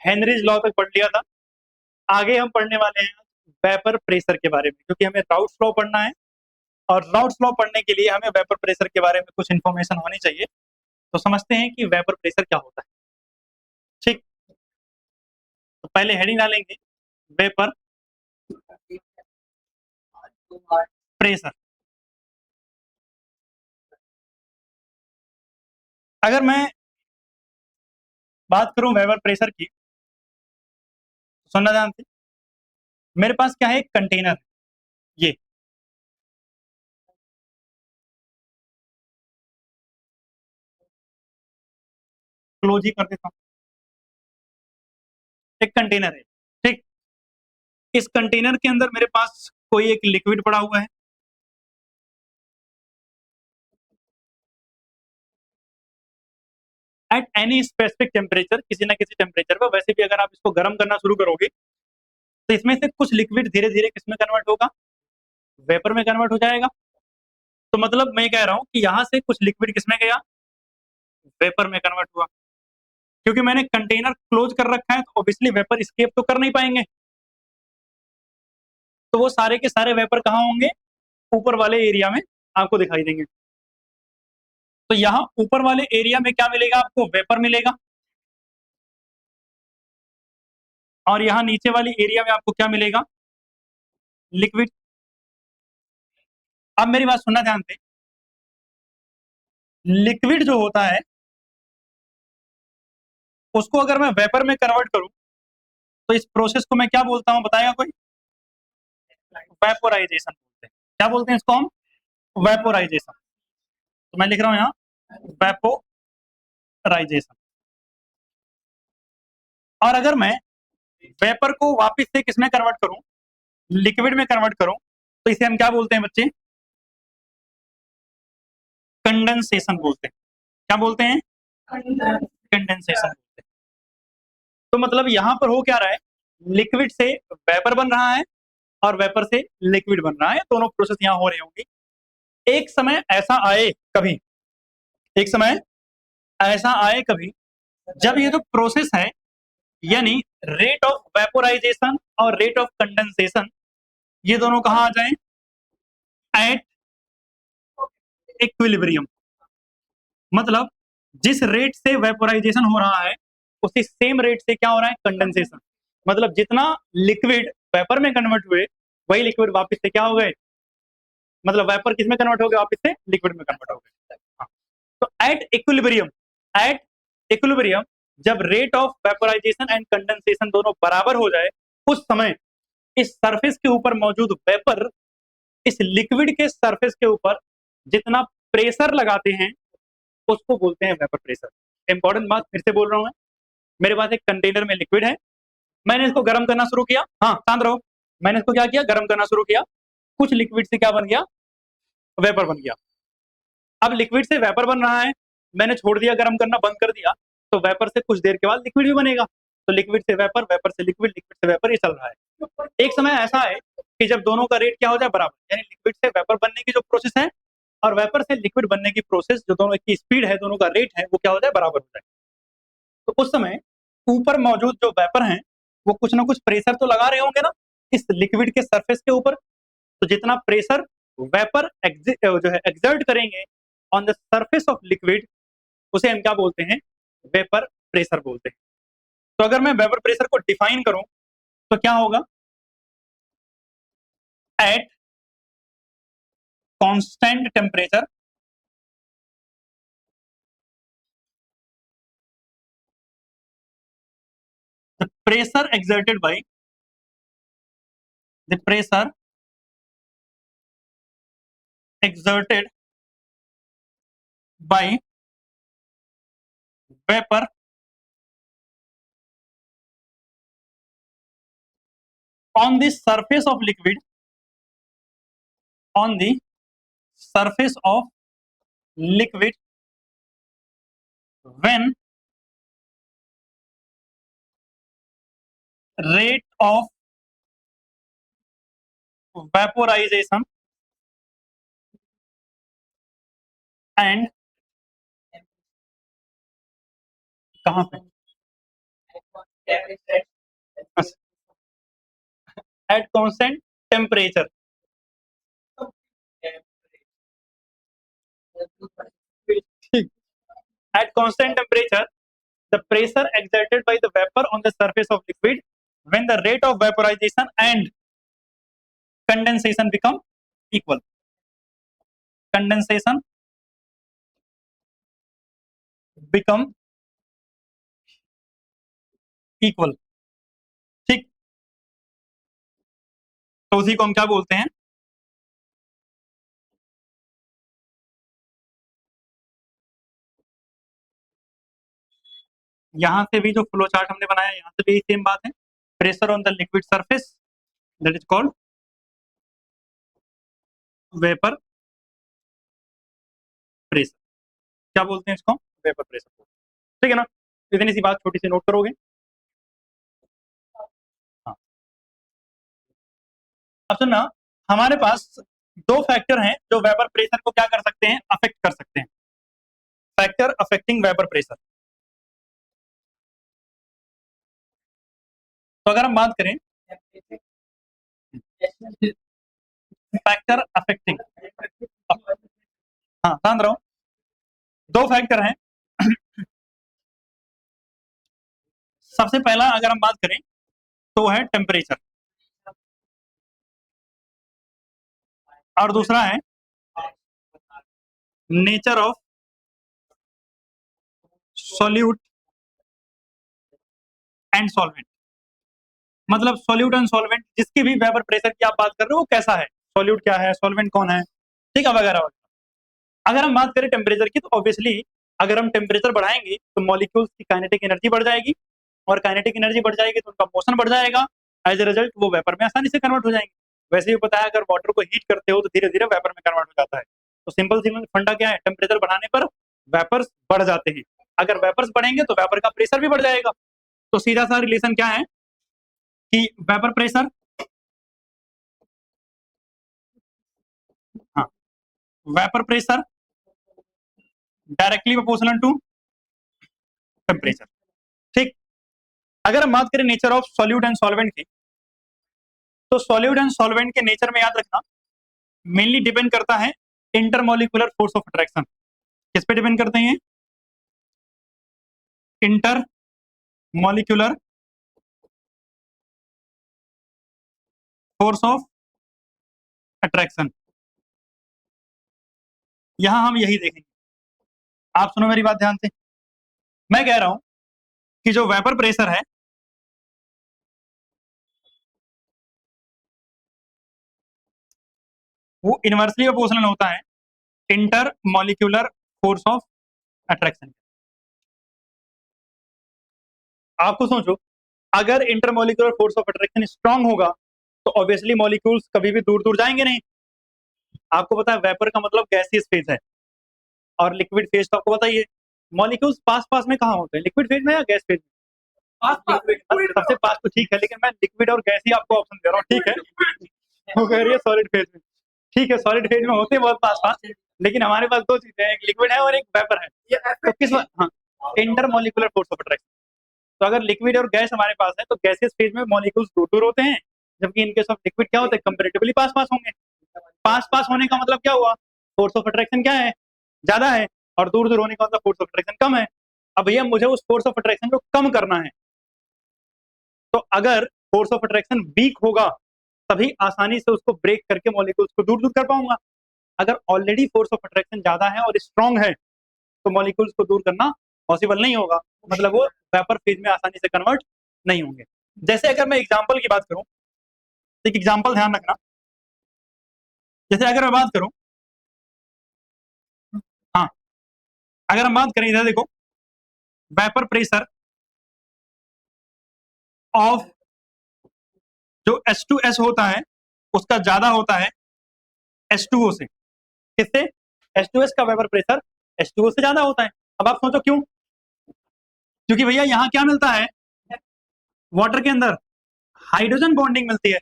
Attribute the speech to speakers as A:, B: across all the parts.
A: Henry's law तक पढ़ लिया था। आगे हम पढ़ने वाले हैं वेपर प्रेशर के बारे में, क्योंकि हमें राउट्स लॉ पढ़ना है और राउट्स लॉ पढ़ने के लिए हमें वेपर प्रेशर के बारे में कुछ इन्फॉर्मेशन होनी चाहिए। तो समझते हैं कि वेपर प्रेशर क्या होता है। ठीक, तो पहले हेडिंग डालेंगे वेपर प्रेशर। अगर मैं बात करूं वेपर प्रेशर की, सुनना जानते, मेरे पास क्या है, एक कंटेनर, ये क्लोज ही कर देता हूं, एक कंटेनर है। ठीक, इस कंटेनर के अंदर मेरे पास कोई एक लिक्विड पड़ा हुआ है। एट एनी स्पेसिफिक टेम्परेचर, किसी ना किसी टेम्परेचर पर, वैसे भी अगर आप इसको गर्म करना शुरू करोगे तो इसमें से कुछ लिक्विड धीरे धीरे किसमें कन्वर्ट होगा, वेपर में कन्वर्ट हो जाएगा। तो मतलब मैं कह रहा हूं कि यहां से कुछ लिक्विड किसमें गया, वेपर में कन्वर्ट हुआ। क्योंकि मैंने कंटेनर क्लोज कर रखा है तो ऑब्वियसली वेपर स्केप तो कर नहीं पाएंगे, तो वो सारे के सारे वेपर कहाँ होंगे, ऊपर वाले एरिया में आपको दिखाई देंगे। तो यहाँ ऊपर वाले एरिया में क्या मिलेगा आपको, वेपर मिलेगा, और यहाँ नीचे वाली एरिया में आपको क्या मिलेगा, लिक्विड। अब मेरी बात सुनना ध्यान से, लिक्विड जो होता है उसको अगर मैं वेपर में कन्वर्ट करूं तो इस प्रोसेस को मैं क्या बोलता हूं, बताएगा कोई, वेपोराइजेशन बोलते हैं। क्या बोलते हैं इसको हम, वेपोराइजेशन। तो मैं लिख रहा हूं यहाँ वेपोराइजेशन। और अगर मैं वेपर को वापस से किसमें कन्वर्ट करूं, लिक्विड में कन्वर्ट करूं, तो इसे हम क्या बोलते हैं बच्चे, कंडेंसेशन बोलते हैं। क्या बोलते हैं, कंडेंसेशन बोलते हैं। तो मतलब यहां पर हो क्या रहा है, लिक्विड से वेपर बन रहा है और वेपर से लिक्विड बन रहा है, दोनों प्रोसेस यहां हो रही होंगी। एक समय ऐसा आए कभी, एक समय ऐसा आए कभी जब ये जो प्रोसेस है, यानी रेट ऑफ वेपोराइजेशन और रेट ऑफ कंडेंसेशन, ये दोनों कहां आ जाएं, एट इक्विलिब्रियम। मतलब जिस रेट से वेपोराइजेशन हो रहा है उसी सेम रेट से क्या हो रहा है, कंडेंसेशन। मतलब जितना लिक्विड वेपर में कन्वर्ट हुए वही लिक्विड वापस से क्या हो गए, मतलब वेपर किस में कन्वर्ट हो गए, वापस से लिक्विड में कन्वर्ट हो गए। हाँ। तो एट इक्विलिब्रियम जब rate of vaporisation and condensation दोनों बराबर हो जाए, उस समय इस सरफेस के ऊपर मौजूद वेपर इस लिक्विड के सरफेस के ऊपर जितना प्रेशर लगाते हैं उसको बोलते हैं वेपर प्रेशर। इंपॉर्टेंट बात फिर से बोल रहा हूं मैं, मेरे पास एक कंटेनर में लिक्विड है, मैंने इसको गर्म करना शुरू किया, हाँ शांत रहो, मैंने इसको क्या किया, गर्म करना शुरू किया, कुछ लिक्विड से क्या बन गया, वेपर बन गया। अब लिक्विड से वेपर बन रहा है, मैंने छोड़ दिया गर्म करना, बंद कर दिया, तो वेपर से कुछ देर के बाद लिक्विड भी बनेगा। तो लिक्विड से वेपर, वेपर से लिक्विड, लिक्विड से वेपर, ये चल रहा है। एक समय ऐसा है कि जब दोनों का रेट क्या हो जाए, बराबर, यानी लिक्विड से वेपर बनने की जो प्रोसेस है और वेपर से लिक्विड बनने की प्रोसेस, जो दोनों की स्पीड है, दोनों का रेट है, वो क्या हो जाए, बराबर हो जाए। तो उस समय ऊपर मौजूद जो वेपर हैं वो कुछ ना कुछ प्रेशर तो लगा रहे होंगे ना इस लिक्विड के सरफेस के ऊपर। तो जितना प्रेशर वेपर जो है एक्सर्ट करेंगे on the surface of liquid, उसे हम क्या बोलते हैं, वेपर प्रेशर बोलते हैं। तो अगर मैं वेपर प्रेशर को डिफाइन करूं तो क्या होगा, at constant temperature the pressure exerted by the pressure exerted by vapor on the surface of liquid, on the surface of liquid when rate of vaporization and कहां पे एट कांस्टेंट टेम्परेचर, ठीक, at constant temperature the pressure exerted by the vapor on the surface of liquid when the rate of vaporization and condensation become equal, condensation become equal, ठीक। तो उसी को हम क्या बोलते हैं, यहां से भी जो फ्लो चार्ट हमने बनाया यहां से भी सेम बात है, pressure on the liquid surface that is called vapour pressure, क्या बोलते हैं इसको, वेपर प्रेशर, ठीक है ना। इतनी सी बात छोटी सी नोट करोगे। हाँ, अब सुनना, हमारे पास दो फैक्टर हैं जो वेपर प्रेशर को क्या कर सकते हैं, अफेक्ट कर सकते हैं, फैक्टर अफेक्टिंग वेपर प्रेशर। तो अगर हम बात करें फैक्टर अफेक्टिंग, हाँ ध्यान रहो, दो फैक्टर हैं। सबसे पहला अगर हम बात करें तो है टेम्परेचर, और दूसरा है nature of solute and solvent, मतलब सॉल्यूट एंड सॉल्वेंट जिसकी भी वेपर प्रेशर की आप बात कर रहे हो वो कैसा है, सॉल्यूट क्या है, सॉल्वेंट कौन है, ठीक है, वगैरह वगैरह। अगर हम बात करें टेम्परेचर की तो ऑब्वियसली अगर हम टेम्परेचर बढ़ाएंगे तो मॉलिक्यूल्स की काइनेटिक एनर्जी बढ़ जाएगी, और काइनेटिक एनर्जी बढ़ जाएगी तो उनका मोशन बढ़ जाएगा, एज ए रिजल्ट वो वेपर में आसानी से कन्वर्ट हो जाएंगे। वैसे भी पता है अगर वाटर को हीट करते हो तो धीरे धीरे वेपर में कन्वर्ट हो जाता है। तो सिंपल सिंपल फंडा क्या है, टेम्परेचर बढ़ाने पर वेपर्स बढ़ जाते हैं, अगर वेपर्स बढ़ेंगे तो वेपर का प्रेशर भी बढ़ जाएगा। तो सीधा सा रिलेशन क्या है कि वेपर प्रेशर, हाँ, vapour pressure directly proportional to temperature, ठीक। अगर हम बात करें nature of solute and solvent की, तो सॉल्यूट एंड सॉल्वेंट के नेचर में याद रखना मेनली डिपेंड करता है इंटरमोलिकुलर फोर्स ऑफ अट्रैक्शन, किस पे डिपेंड करते हैं, inter molecular force of attraction. यहां हम यही देखेंगे, आप सुनो मेरी बात ध्यान से, मैं कह रहा हूं कि जो वेपर प्रेशर है वो इनवर्सली प्रोपोर्शनल होता है inter molecular force of attraction. आपको सोचो, अगर intermolecular force of attraction strong होगा तो ऑब्वियसली मॉलिक्यूल्स कभी भी दूर दूर जाएंगे नहीं। आपको पता है वेपर का मतलब गैसियस फेज है, और लिक्विड फेज तो आपको पता ही है। मॉलिक्यूल्स पास पास में कहाँ होते हैं, लिक्विड फेज में या गैस फेज में, सबसे पास तो ठीक है, लेकिन मैं लिक्विड और गैस ही आपको ऑप्शन दे रहा हूँ, ठीक है। वो कह रही है सॉलिड फेज में, ठीक है, सॉलिड फेज में होते हैं बहुत पास पास, लेकिन हमारे पास दो चीजें हैं, एक लिक्विड है और एक वेपर है। तो किस, हाँ, इंटरमोलिकुलर फोर्स ऑफ अट्रैक्शन। तो अगर लिक्विड और गैस हमारे पास है तो गैसियस फेज में मॉलिक्यूल्स दूर दूर होते हैं, जबकि इनकेस ऑफ लिक्विड क्या होते हैं, कंपैरेटिवली पास पास होंगे। पास पास होने का मतलब क्या हुआ, फोर्स ऑफ अट्रैक्शन क्या है, ज्यादा है, और दूर दूर होने का मतलब फोर्स ऑफ अट्रैक्शन कम है। अब भैया मुझे उस फोर्स ऑफ अट्रैक्शन को कम करना है, तो अगर फोर्स ऑफ अट्रैक्शन वीक होगा तभी आसानी से उसको ब्रेक करके मॉलिक्यूल्स को दूर दूर कर पाऊंगा। अगर ऑलरेडी फोर्स ऑफ अट्रैक्शन ज्यादा है और स्ट्रांग है तो मॉलिक्यूल्स को दूर करना पॉसिबल नहीं होगा, मतलब वो वेपर फेज में आसानी से कन्वर्ट नहीं होंगे। जैसे अगर मैं एग्जांपल की बात करूं, एक एग्जांपल ध्यान रखना, जैसे अगर मैं बात करूं, हाँ, अगर हम बात करें इधर देखो, वेपर प्रेशर ऑफ जो H2S होता है उसका ज्यादा होता है H2O से, किससे, H2S का वेपर प्रेशर H2O से ज्यादा होता है। अब आप सोचो क्यों, क्योंकि भैया यहाँ क्या मिलता है, वाटर के अंदर हाइड्रोजन बॉन्डिंग मिलती है।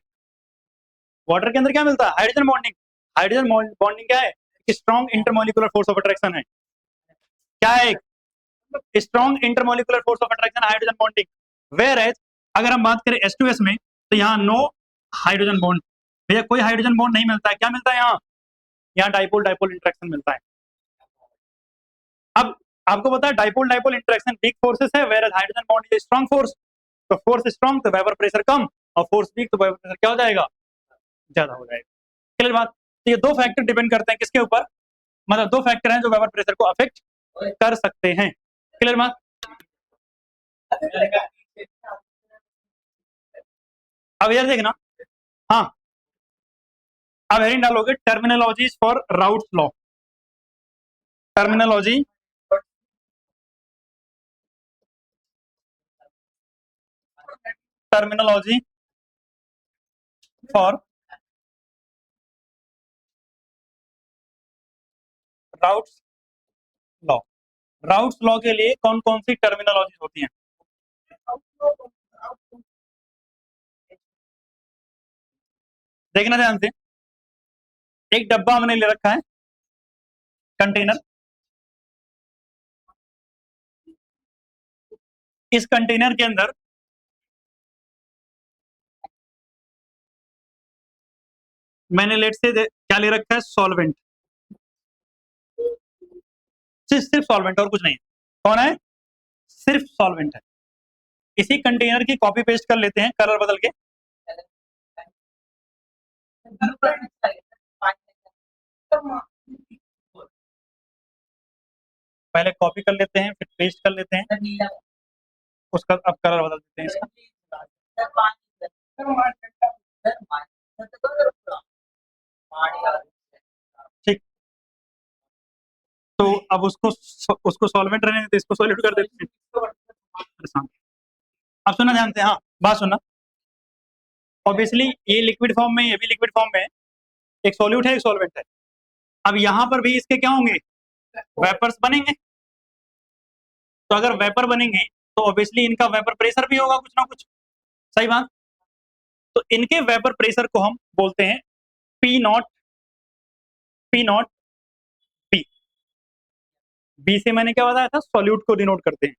A: वाटर के अंदर क्या मिलता है, हाइड्रोजन बॉन्डिंग। हाइड्रोजन बॉन्डिंग क्या है, strong intermolecular force of attraction है, क्या है, एक strong intermolecular force of attraction hydrogen bonding. Whereas अगर हम बात करें H2S में, तो यहाँ नो हाइड्रोजन बॉन्ड, भैया कोई हाइड्रोजन बॉन्ड नहीं मिलता है। क्या मिलता है यहाँ डाइपोल डाइपोल इंटरेक्शन मिलता है। अब आपको पता है dipole dipole interaction weak forces है, whereas hydrogen bond is strong force. तो फोर्स स्ट्रॉन्ग तो वेपर प्रेशर कम, और फोर्स वीक तो वेपर प्रेशर क्या हो जाएगा, ज्यादा हो जाएगा। क्लियर बात। तो ये दो फैक्टर डिपेंड करते हैं किसके ऊपर, मतलब दो फैक्टर हैं जो वेपर प्रेशर को अफेक्ट कर सकते हैं। क्लियर बात। अब यार देखना, हाँ अब हेडिंग डालोगे terminologies for routes law. Terminology terminology for routes law. Routes law के लिए कौन कौन सी टर्मिनोलॉजी होती हैं, देखना ध्यान से। एक डब्बा हमने ले रखा है, कंटेनर। इस कंटेनर के अंदर मैंने लेट से क्या ले रखा है, सॉल्वेंट। सिर्फ सॉल्वेंट और कुछ नहीं। कौन है, सिर्फ सॉल्वेंट है। इसी कंटेनर की कॉपी पेस्ट कर लेते हैं कलर बदल के। पहले कॉपी कर लेते हैं, फिर पेस्ट कर लेते हैं, उसका अब कलर बदल देते हैं इसका। ठीक, तो अब उसको सॉल्वेंट रहने देते, इसको सॉल्यूट कर देते हैं। अब सुना ध्यान से, हाँ बात सुनना। ऑब्वियसली ये लिक्विड फॉर्म में, ये भी लिक्विड फॉर्म में है, एक सॉल्यूट है एक सॉल्वेंट है। अब यहाँ पर भी इसके क्या होंगे, वेपर्स बनेंगे। तो अगर वेपर बनेंगे तो ऑब्वियसली इनका वेपर प्रेशर भी होगा कुछ ना कुछ, सही बात। तो इनके वेपर प्रेशर को हम बोलते हैं P nought, P nought P. B से मैंने क्या बताया था, सॉल्यूट को डिनोट करते हैं।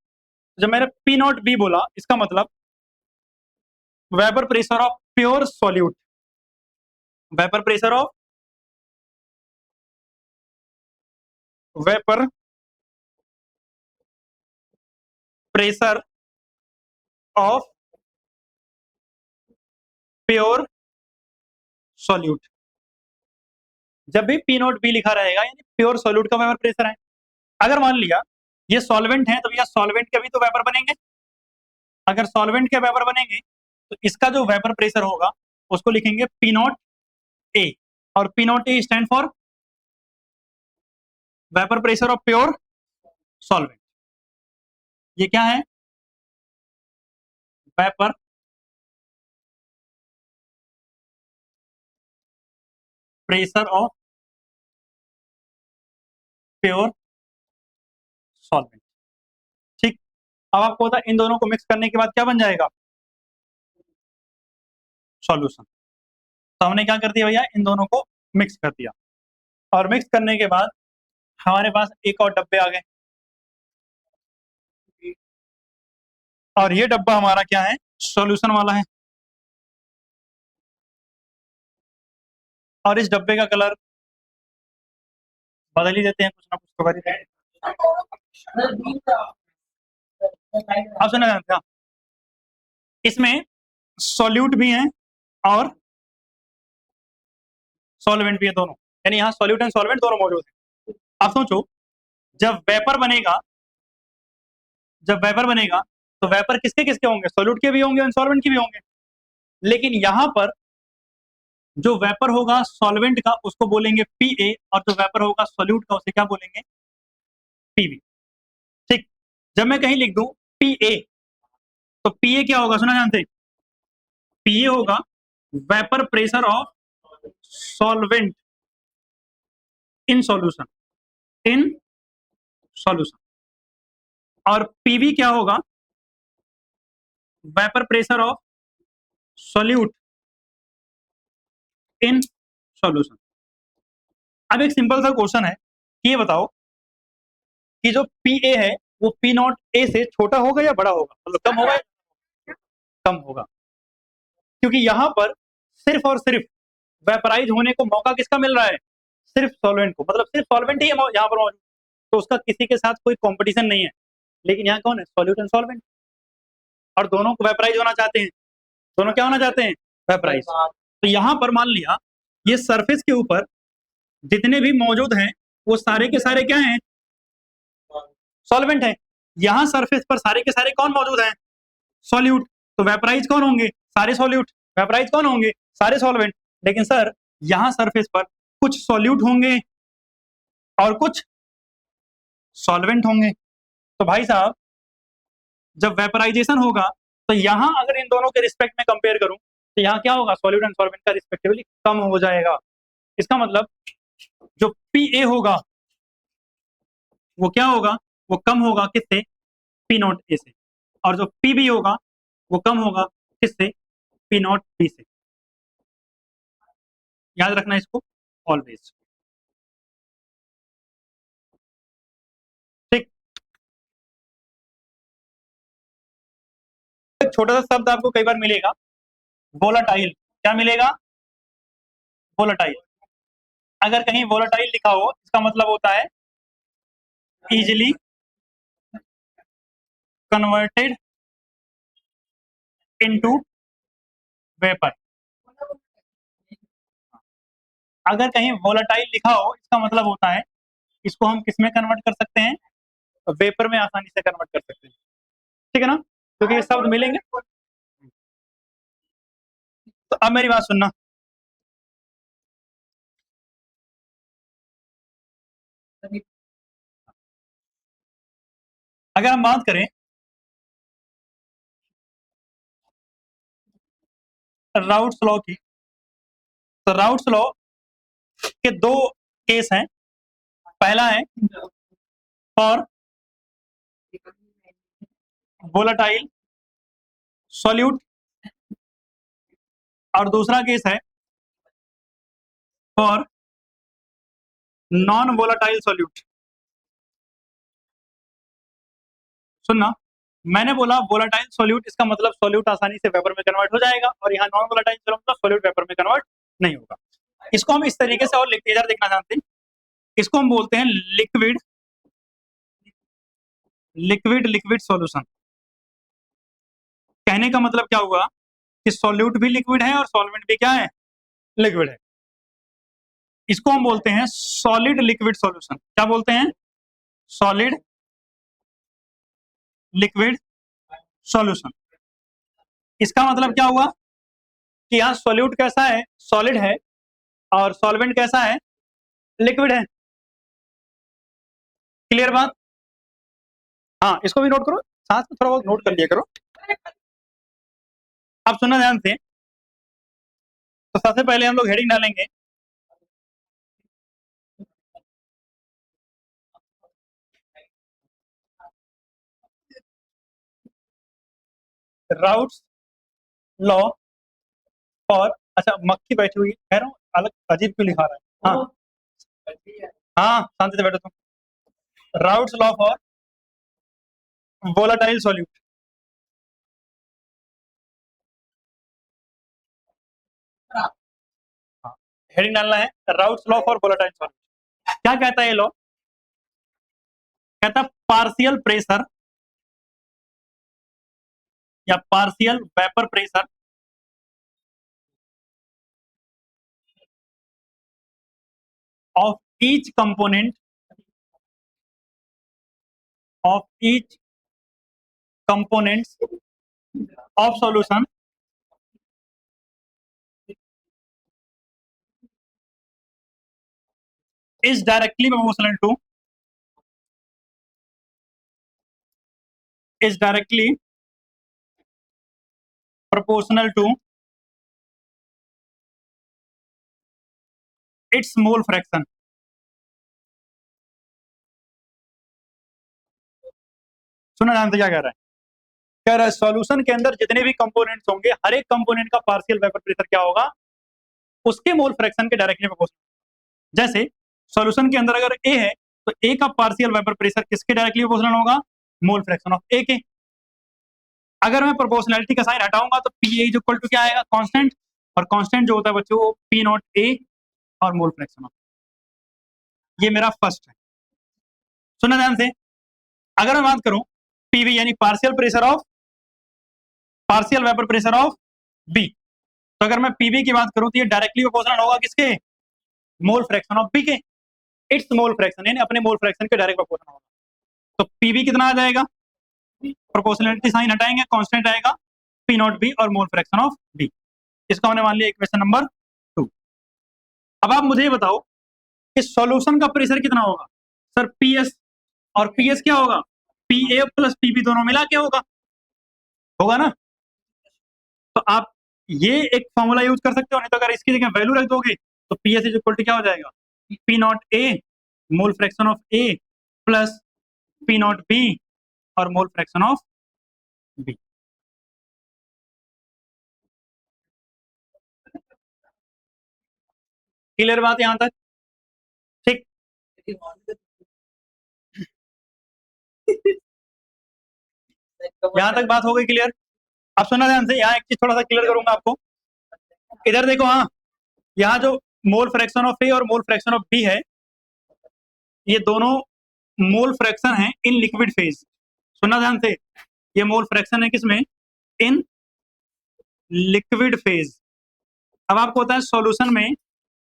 A: जब मैंने पी नॉट बी बोला, इसका मतलब vapour pressure of pure solute, vapour pressure of, vapour pressure of pure solute. जब भी पी नॉट बी लिखा रहेगा यानी प्योर सॉल्यूट का वेपर प्रेशर है। अगर मान लिया ये सॉल्वेंट है, तो भैया सॉल्वेंट के भी तो वेपर बनेंगे। अगर सॉल्वेंट के वेपर बनेंगे तो इसका जो वेपर प्रेशर होगा उसको लिखेंगे पी नॉट ए, और P naught A stand for vapour pressure of pure solvent. ये क्या है, vapour pressure of pure solvent. ठीक, अब आपको पता इन दोनों को मिक्स करने के बाद क्या बन जाएगा, सॉल्यूशन। तो हमने क्या कर दिया भैया, इन दोनों को मिक्स कर दिया, और मिक्स करने के बाद हमारे पास एक और डब्बे आ गए, और ये डब्बा हमारा क्या है, सॉल्यूशन वाला है। और इस डब्बे का कलर बदल ही देते हैं, कुछ ना कुछ तो कर ही देते हैं। आप सुना जानते हैं, इसमें सॉल्यूट भी है और सॉल्वेंट भी है दोनों, यानी यहाँ सॉल्यूट एंड सॉल्वेंट दोनों मौजूद है। आप सोचो, जब वेपर बनेगा, जब वेपर बनेगा तो वेपर किसके किसके होंगे, सॉल्यूट के भी होंगे और सॉल्वेंट के भी होंगे। लेकिन यहाँ पर जो वेपर होगा सॉल्वेंट का उसको बोलेंगे पीए, और जो वेपर होगा सॉल्यूट का उसे क्या बोलेंगे, पीवी। ठीक, जब मैं कहीं लिख दूं पीए, तो पीए क्या होगा, सुना जानते, पीए होगा vapour pressure of solvent in solution, in solution. और पीवी क्या होगा, vapour pressure of solute in solution. अब एक सिंपल सा क्वेश्चन है कि ये बताओ कि जो पी ए है वो पी नॉट ए से छोटा होगा या बड़ा होगा, मतलब कम होगा, कम होगा, क्योंकि यहां पर सिर्फ और सिर्फ वेपराइज होने को मौका किसका मिल रहा है, सिर्फ सॉल्वेंट को, मतलब सिर्फ सॉल्वेंट ही है यहाँ पर मौजूद, तो उसका किसी के साथ कोई कंपटीशन नहीं है। लेकिन यहाँ कौन है, सॉल्यूट एंड सॉल्वेंट, और दोनों को वेपराइज होना चाहते हैं, दोनों क्या होना चाहते हैं, वेपराइज। तो यहाँ पर मान लिया ये सरफेस के ऊपर जितने भी मौजूद हैं वो सारे के सारे क्या हैं, सॉल्वेंट है। यहाँ सरफेस पर सारे के सारे कौन मौजूद हैं, सॉल्यूट, तो वेपराइज कौन होंगे, सारे सॉल्यूट, वेपराइज कौन होंगे, सारे सॉल्वेंट। लेकिन सर यहाँ सरफेस पर कुछ सॉल्यूट होंगे और कुछ सॉल्वेंट होंगे, तो भाई साहब जब वेपराइजेशन होगा तो यहाँ अगर इन दोनों के रिस्पेक्ट में कंपेयर करूं तो यहाँ क्या होगा, सॉल्यूट एंड सॉल्वेंट का रिस्पेक्टिवली कम हो जाएगा। इसका मतलब जो पी ए होगा वो क्या होगा, वो कम होगा किससे, पी नॉट ए से, और जो पी बी होगा वो कम होगा किससे, पी नॉट बी से। याद रखना इसको ऑलवेज, ठीक। एक छोटा सा शब्द आपको कई बार मिलेगा, वोलाटाइल, क्या मिलेगा, वोलाटाइल। अगर कहीं वोलाटाइल लिखा हो इसका मतलब होता है इजिली कन्वर्टेड इनटू वेपर। अगर कहीं वोलाटाइल लिखा हो इसका मतलब होता है इसको हम किस में कन्वर्ट कर सकते हैं, वेपर में आसानी से कन्वर्ट कर सकते हैं, ठीक है ना, क्योंकि ये शब्द मिलेंगे। तो अब मेरी बात सुनना, अगर हम बात करें राउट्स लॉ की, तो राउट्स लॉ के दो केस हैं। पहला है फॉर वोलाटाइल सॉल्यूट, और दूसरा केस है फॉर नॉन वोलाटाइल सॉल्यूट। सुनना, मैंने बोला वोलाटाइल सॉल्यूट, इसका मतलब सॉल्यूट आसानी से वेपर में कन्वर्ट हो जाएगा, और यहाँ non volatile solute, solute vapour में कन्वर्ट नहीं होगा। इसको हम इस तरीके से और इधर देखना जानते हैं, इसको हम बोलते हैं लिक्विड लिक्विड लिक्विड सॉल्यूशन। कहने का मतलब क्या हुआ कि सॉल्यूट भी लिक्विड है और सॉल्वेंट भी क्या है, लिक्विड है। इसको हम बोलते हैं सॉलिड लिक्विड सॉल्यूशन। क्या बोलते हैं, सॉलिड लिक्विड सॉल्यूशन। इसका मतलब क्या हुआ कि यहाँ सॉल्यूट कैसा है, सॉलिड है, और सॉल्वेंट कैसा है, लिक्विड है। क्लियर बात, हाँ इसको भी नोट करो, साथ में थोड़ा बहुत नोट कर लिया करो। अब सुनना ध्यान से, तो सबसे पहले हम लोग हेडिंग डालेंगे राउट्स लॉ फॉर, अच्छा मक्खी बैठी हुई कह रहा हूँ, अलग अजीब क्यों लिखा रहा है, हाँ हाँ शांति से बैठो तुम। Routes law for volatile solute, heading डालना है routes law for volatile solute. क्या कहता है ये लॉ, कहता है पार्शियल प्रेशर या partial vapour pressure of each component of each components of solution is directly proportional to its mole fraction। सुना जानते क्या कह रहा है, कह रहा है सॉल्यूशन के अंदर जितने भी कंपोनेंट्स होंगे हर एक कंपोनेंट का पार्शियल वेपर प्रेशर क्या होगा, उसके मोल फ्रैक्शन के डायरेक्टली प्रोपोर्शनल। जैसे सॉल्यूशन के अंदर अगर ए है तो ए का पार्शियल वेपर प्रेशर किसके डायरेक्टली प्रोपोर्शनल होगा, मोल फ्रैक्शन ऑफ ए के। अगर मैं प्रोपोर्शनैलिटी का साइन हटाऊंगा तो P A is equal to क्या आएगा, कांस्टेंट, और कांस्टेंट जो होता है बच्चों वो पी नॉट ए और मोल फ्रैक्शन ऑफ। ये मेरा फर्स्ट है, सुना ध्यान से। अगर मैं बात करूं पीवी यानी partial vapour pressure of B, तो अगर मैं पीवी की बात करूं तो ये डायरेक्टली प्रोपोर्शनल होगा किसके, मोल फ्रैक्शन ऑफ बी के। इट्स मोल फ्रैक्शन यानी अपने मोल फ्रैक्शन के डायरेक्ट प्रोपोर्शनल होगा। तो पीवी कितना आ जाएगा, प्रोपोर्शनलिटी साइन हटाएंगे, कांस्टेंट आएगा पी नॉट बी और मोल फ्रैक्शन ऑफ बी। इसका हमने मान लिया इक्वेशन नंबर 2। अब आप मुझे बताओ कि सॉल्यूशन का प्रेशर कितना होगा। सर पीएस, और पीएस क्या होगा, पी ए प्लस पीबी दोनों मिला के होगा, होगा ना। तो आप ये एक फॉर्मूला यूज कर सकते हो, नहीं तो अगर इसकी जगह वैल्यू रख दोगे तो पीएस इज इक्वल टू क्या हो जाएगा, P naught A mole fraction of A plus P naught B और mole fraction of B. Clear बात यहां तक, ठीक। यहां तक बात हो गई क्लियर। अब सुनना ध्यान से, यहाँ एक चीज थोड़ा सा क्लियर करूंगा आपको। इधर देखो, हाँ यहाँ जो मोल फ्रैक्शन ऑफ ए और मोल फ्रैक्शन ऑफ बी है, ये दोनों मोल फ्रैक्शन है इन लिक्विड फेज। सुनना ध्यान से, ये मोल फ्रैक्शन है किसमें, इन लिक्विड फेज। अब आपको होता है सॉल्यूशन में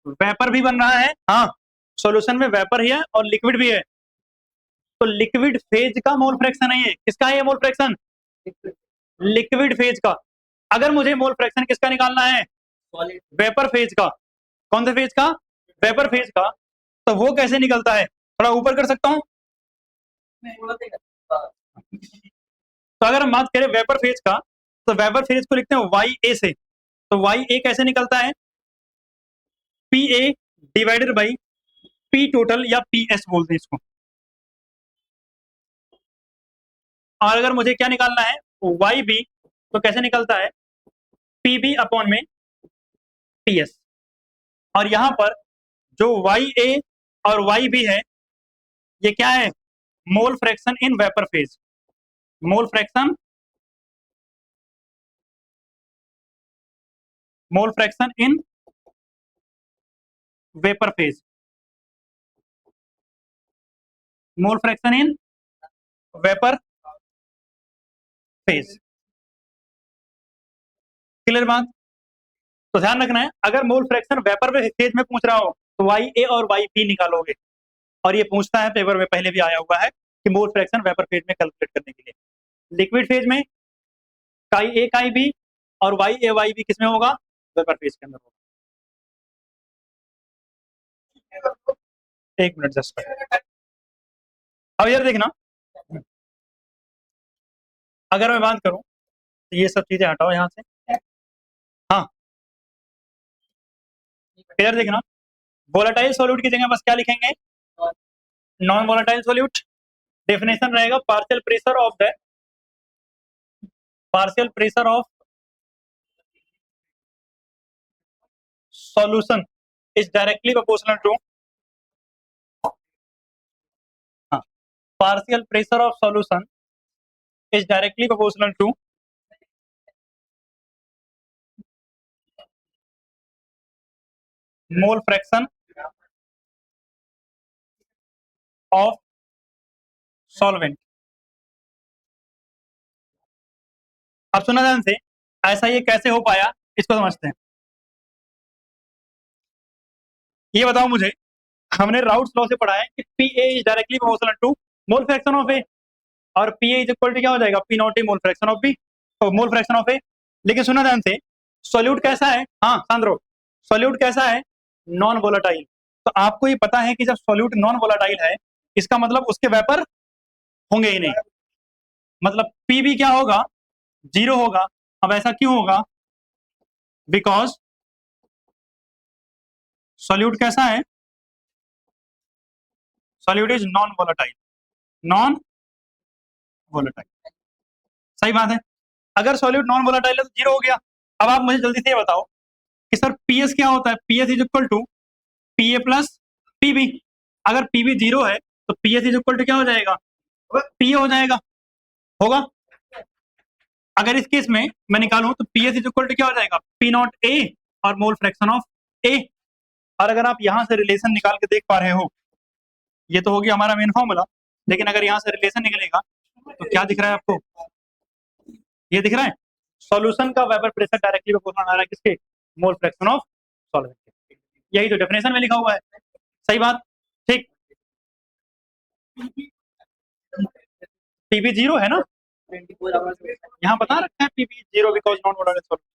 A: वेपर भी बन रहा है, हाँ सॉल्यूशन में वेपर ही है और लिक्विड भी है, तो लिक्विड फेज का मोल फ्रैक्शन है ये। किसका है ये मोल फ्रैक्शन, लिक्विड फेज का। अगर मुझे मोल फ्रैक्शन किसका निकालना है, वेपर फेज का। कौन से फेज का, वेपर फेज का। तो वो कैसे निकलता है, थोड़ा ऊपर कर सकता हूं। तो अगर हम बात करें वेपर फेज का, तो वेपर फेज को लिखते हैं वाई ए से। तो वाई ए कैसे निकलता है, P A divided by P total या पी एस बोलते हैं इसको। और अगर मुझे क्या निकालना है वाई बी, तो कैसे निकलता है, पी बी अपॉन में पी एस। और यहां पर जो वाई ए और वाई बी है, ये क्या है, mole fraction in vapour phase. Mole fraction, mole fraction in vapour phase, mole fraction in vapour phase. Clear बात। तो ध्यान रखना है, अगर मोल फ्रैक्शन वेपर फेज में पूछ रहा हो तो वाई ए और वाई बी निकालोगे। और ये पूछता है पेपर में पहले भी आया हुआ है कि मोल फ्रैक्शन वेपर फेज में कैलकुलेट करने के लिए। लिक्विड फेज में काई ए काई बी और वाई ए वाई बी किसमें होगा, वेपर फेज के अंदर होगा। एक मिनट जस्ट, अब यार देखना, अगर मैं बात करूं तो ये सब चीजें हटाओ यहां से। हाँ इधर देखना, वोलेटाइल सॉल्यूट की जगह बस क्या लिखेंगे, नॉन वोलेटाइल सॉल्यूट। डेफिनेशन रहेगा partial pressure of solution is directly proportional to, हाँ partial pressure of solution is directly proportional to mole fraction of solvent. अब सुना ध्यान से, ऐसा ये कैसे हो पाया इसको समझते हैं। ये बताओ मुझे, हमने राउट्स लॉ से पढ़ा है कि P A is directly proportional to mole fraction of A, और P A is equal to क्या हो जाएगा, P naught A mole fraction of B, mole fraction of A. लेकिन सुना ध्यान से, सॉल्यूट कैसा है, हाँ सांद्रो, सॉल्यूट कैसा है, नॉन वोलाटाइल। तो आपको ये पता है कि जब सॉल्यूट नॉन वोलाटाइल है, इसका मतलब उसके वेपर होंगे ही नहीं, मतलब पी भी क्या होगा, जीरो होगा। अब ऐसा क्यों होगा, बिकॉज सॉल्यूट कैसा है, solute is non volatile, non volatile. सही बात है, अगर सॉल्यूट नॉन वोलाटाइल है तो जीरो हो गया। अब आप मुझे जल्दी से ये बताओ कि सर पीएस क्या होता है, PS is equal to P A plus PB. अगर पीबी जीरो है तो पीएस इज इक्वल टू क्या हो जाएगा, पी हो जाएगा, होगा। अगर इस केस में मैं निकालूं तो P S is equal to क्या हो जाएगा, पी नॉट ए और मोल फ्रैक्शन ऑफ ए। और अगर आप यहां से रिलेशन निकाल के देख पा रहे हो, ये तो हो गया हमारा मेन फॉर्मूला, लेकिन अगर यहाँ से रिलेशन निकलेगा तो क्या दिख रहा है आपको, ये दिख रहा है सॉल्यूशन का वेपर प्रेशर डायरेक्टली प्रोपोर्शनल आ रहा है किसके, मोल फ्रैक्शन ऑफ सॉल्वेंट के। यही तो डेफिनेशन में लिखा हुआ है, सही बात, ठीक। पीबी जीरो है ना, यहाँ बता रखा है PB zero because non molar solvent.